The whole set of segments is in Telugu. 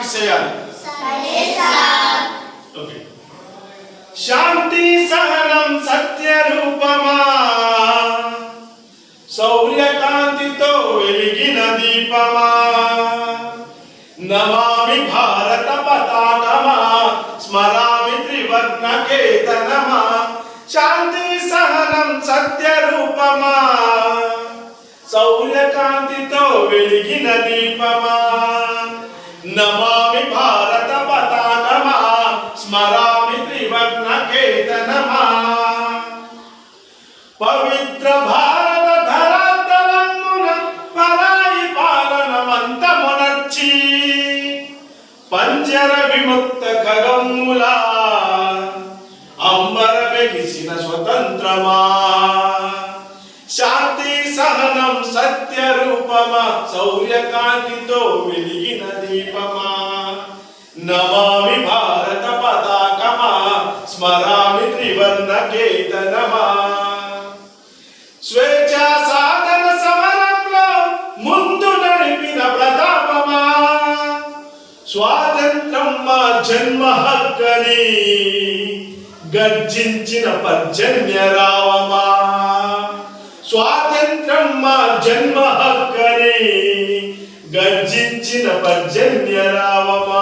ప్రాక్టీస్ చేయాలి. ఓకే. శాంతి సహనం సత్య రూపమా, సౌర్యకాంతితో వెలిగిన దీపమా, నమామి భారత పతాకమా, స్మరామి త్రివర్ణ కేతనమా. శాంతి సహనం సత్య రూపమా, సౌర్యకాంతితో వెలిగిన దీపమా, నమామి భారత పతాకమా, స్మరామి త్రివర్ణ కేతనమా. పవిత్ర భారత ధరాతలమున పరాయి పాలనమంతమునర్చి, పంజర విముక్త ఖగములా అంబర వెలిసిన స్వతంత్రమా. శాంతి సహనం సత్య రూపమా, సౌర్యకాంతితో వెలిగిన దీపమా, నమామి భారత పతాకమా, స్మరామి త్రివర్ణ కేతనమా. స్వేచ్ఛా సాధన సమరంలో ముందు నడిపిన ప్రతాపమా, స్వాతంత్రం మా జన్మ హక్కని గర్జించిన పర్జన్య రావమా. స్వాతంత్రం మా జన్మ హక్కని గర్జించిన పర్జన్య రావమా.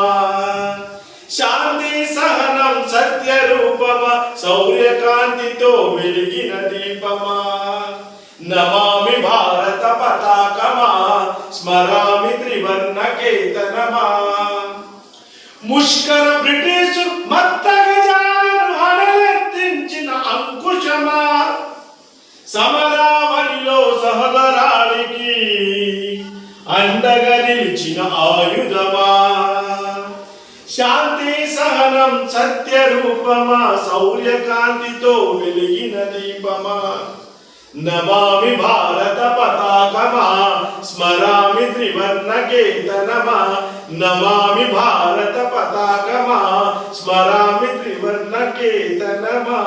శాంతి సహనం సత్య రూపమా, సౌర్యకాంతితో వెలిగిన దీపమా, నమామి భారత పతాకమా, స్మరామి త్రివర్ణ కేతనమా. ముష్కర బ్రిటిషు మత్తగజాలను హడలెత్తించిన అంకుశమా, సమరావళిలో సహదరానికి అండగా నిలిచిన ఆయుధమా. శాంతి సహనం సత్య రూపమా, సౌర్యకాంతితో వెలిగిన దీపమా, నమామి భారత పతాకమా, స్మరామి త్రివర్ణ కేతనమా. నమామి భారత పతాకమా, స్మరామి త్రివర్ణ కేతనమా.